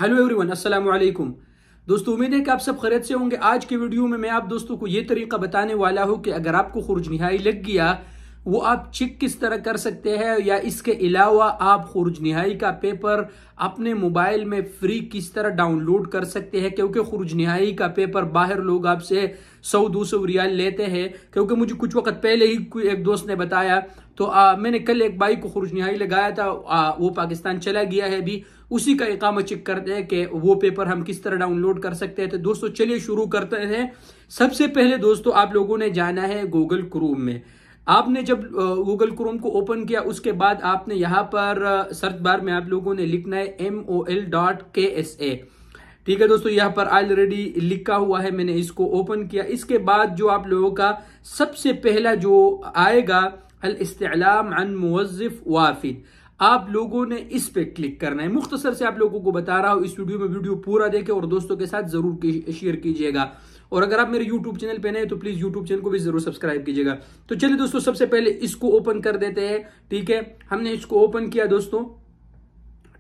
Hello everyone, अस्सलाम वालेकुम। दोस्तों, उम्मीद है कि आप सब खैरियत से होंगे। आज के वीडियो में मैं आप दोस्तों को ये तरीका बताने वाला हूं कि अगर आपको खुरुज निहाई लग गया, वो आप चेक किस तरह कर सकते हैं, या इसके अलावा आप खुरुज निहाई का पेपर अपने मोबाइल में फ्री किस तरह डाउनलोड कर सकते हैं। क्योंकि खुरुज निहाई का पेपर बाहर लोग आपसे 100-200 रियाल लेते हैं। क्योंकि मुझे कुछ वक्त पहले ही कोई एक दोस्त ने बताया, तो मैंने कल एक भाई को खुरुज निहाई लगाया था। वो पाकिस्तान चला गया है, अभी उसी का इकामा चेक करते हैं कि वो पेपर हम किस तरह डाउनलोड कर सकते हैं। तो दोस्तों चलिए शुरू करते हैं। सबसे पहले दोस्तों आप लोगों ने जाना है गूगल क्रोम में। आपने जब गूगल क्रोम को ओपन किया, उसके बाद आपने यहाँ पर सर्च बार में आप लोगों ने लिखना है mol.ksa। ठीक है दोस्तों, यहाँ पर ऑलरेडी लिखा हुआ है, मैंने इसको ओपन किया। इसके बाद जो आप लोगों का सबसे पहला जो आएगा अल इस्तिअलाम अन मुवज़्ज़िफ़ वाफिद, आप लोगों ने इस पे क्लिक करना है। मुख्तसर से आप लोगों को बता रहा हूं, इस वीडियो में वीडियो पूरा देखें और दोस्तों के साथ जरूर शेयर कीजिएगा। और अगर आप मेरे यूट्यूब चैनल पे नए हैं तो प्लीज यूट्यूब चैनल को भी जरूर सब्सक्राइब कीजिएगा। तो चलिए दोस्तों, सबसे पहले इसको ओपन कर देते हैं। ठीक है, हमने इसको ओपन किया दोस्तों।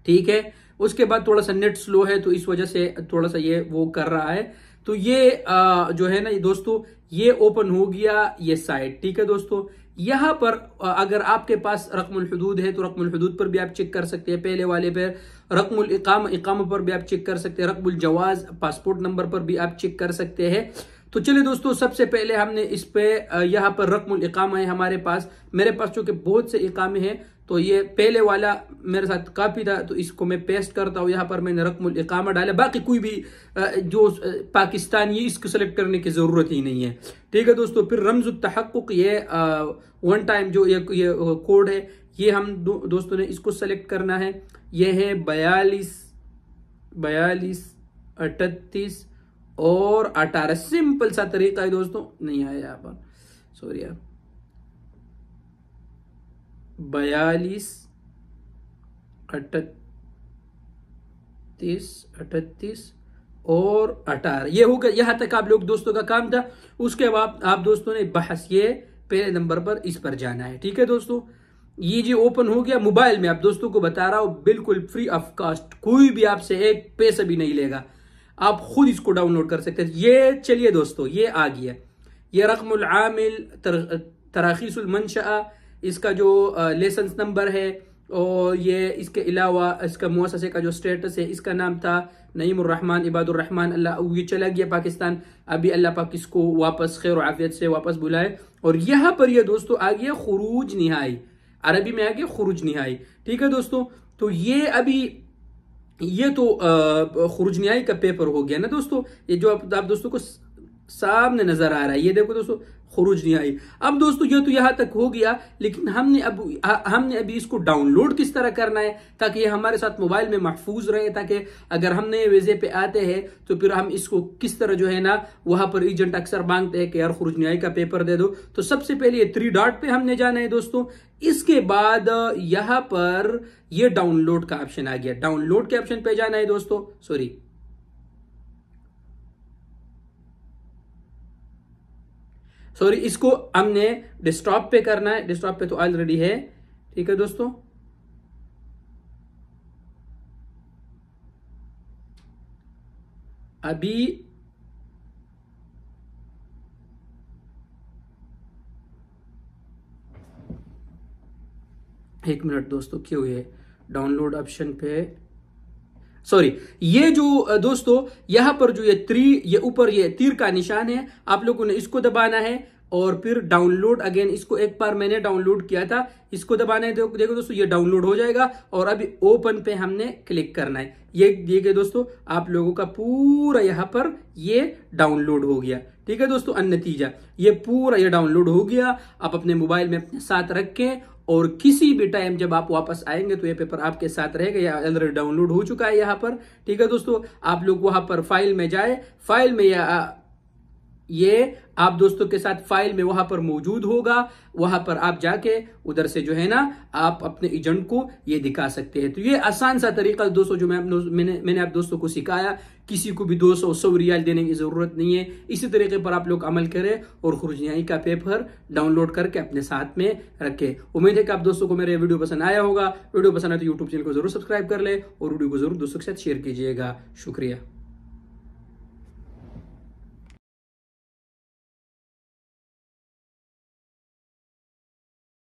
ठीक है, उसके बाद थोड़ा सा नेट स्लो है तो इस वजह से थोड़ा सा ये वो कर रहा है। तो ये जो है ना ये दोस्तों, ये ओपन हो गया ये साइट। ठीक है दोस्तों, यहां पर अगर आपके पास रकमुल हुदूद है तो रकमुल हुदूद पर भी आप चेक कर सकते हैं। पहले वाले पर रकमुल इकामा पर भी आप चेक कर सकते हैं। रकमुल जवाज पासपोर्ट नंबर पर भी आप चेक कर सकते हैं। तो चलिए दोस्तों, सबसे पहले हमने इस पे यहाँ पर रकमुल इकामा है हमारे पास। मेरे पास चूंकि बहुत से इकामे हैं तो ये पहले वाला मेरे साथ काफी था, तो इसको मैं पेस्ट करता हूँ। यहाँ पर मैंने रकमुल इकामा डाला। बाकी कोई भी जो पाकिस्तानी, इसको सेलेक्ट करने की जरूरत ही नहीं है। ठीक है दोस्तों, फिर रमज़ तहक्कुक, ये वन टाइम जो ये कोड है, ये हम दोस्तों ने इसको सेलेक्ट करना है। ये है 42 38 और 18। सिंपल सा तरीका है दोस्तों। नहीं आया यहाँ पर, सॉरी यार। 42 38 और 18, ये हो गया। यहां तक आप लोग दोस्तों का काम था। उसके बाद आप दोस्तों ने बहस ये पहले नंबर पर इस पर जाना है। ठीक है दोस्तों, ये जी ओपन हो गया मोबाइल में। आप दोस्तों को बता रहा हूं, बिल्कुल फ्री ऑफ कॉस्ट, कोई भी आपसे एक पैसा भी नहीं लेगा। आप खुद इसको डाउनलोड कर सकते हैं। ये चलिए दोस्तों, ये आ गया, ये रकमुल आमिल, तराखीसुल मंशा, इसका जो लाइसेंस नंबर है, और ये इसके अलावा इसका मुअस्ससे का जो स्टेटस है, इसका नाम था नईमुर रहमान इबादुर रहमान। अल्लाह, ये चला गया पाकिस्तान। अभी अल्लाह पाक इसको वापस खैर आफियत से वापस बुलाए। और यहाँ पर ये दोस्तों आ गया खुरूज निहाई, अरबी में आ गया खुरूज निहाई। ठीक है दोस्तों, तो ये अभी ये तो खुरूज निहाई का पेपर हो गया ना दोस्तों। ये जो आप दोस्तों को सामने नजर आ रहा है, ये देखो दोस्तों खुरूज निहाई। अब दोस्तों ये तो यहां तक हो गया, लेकिन हमने अभी इसको डाउनलोड किस तरह करना है ताकि ये हमारे साथ मोबाइल में महफूज रहे, ताकि अगर हम नए वीजे पे आते हैं तो फिर हम इसको किस तरह जो है ना, वहां पर एजेंट अक्सर मांगते हैं कि यार खुरूज निहाई का पेपर दे दो। तो सबसे पहले ये 3 डॉट पे हमने जाना है दोस्तों। इसके बाद यहां पर ये डाउनलोड का ऑप्शन आ गया। डाउनलोड के ऑप्शन पे जाना है दोस्तों, सॉरी, इसको हमने डेस्कटॉप पे करना है। डेस्कटॉप पे तो ऑलरेडी है। ठीक है दोस्तों, अभी एक मिनट दोस्तों, क्यों ये डाउनलोड ऑप्शन पे, सॉरी, ये जो दोस्तों यहां पर जो ये ऊपर ये तीर का निशान है, आप लोगों ने इसको दबाना है और फिर डाउनलोड अगेन। इसको एक बार मैंने डाउनलोड किया था, इसको दबाना है। देखो दोस्तों, ये डाउनलोड हो जाएगा और अभी ओपन पे हमने क्लिक करना है। ये दोस्तों आप लोगों का पूरा यहां पर ये डाउनलोड हो गया। ठीक है दोस्तों, नतीजा ये पूरा ये डाउनलोड हो गया। आप अपने मोबाइल में अपने साथ रखें और किसी भी टाइम जब आप वापस आएंगे तो ये पेपर आपके साथ रहेगा। या ऑलरेडी डाउनलोड हो चुका है यहाँ पर। ठीक है दोस्तों, आप लोग वहां पर फाइल में जाए, फाइल में या ये आप दोस्तों के साथ फाइल में वहां पर मौजूद होगा। वहां पर आप जाके उधर से जो है ना आप अपने एजेंट को ये दिखा सकते हैं। तो ये आसान सा तरीका दोस्तों जो मैंने आप दोस्तों को सिखाया। किसी को भी 200 रियाल देने की जरूरत नहीं है। इसी तरीके पर आप लोग अमल करें और खुर्जनियाई का पेपर डाउनलोड करके अपने साथ में रखें। उम्मीद है कि आप दोस्तों को मेरा वीडियो पसंद आया होगा। वीडियो पसंद आए तो यूट्यूब चैनल को जरूर सब्सक्राइब कर ले और वीडियो को जरूर दोस्तों के साथ शेयर कीजिएगा। शुक्रिया।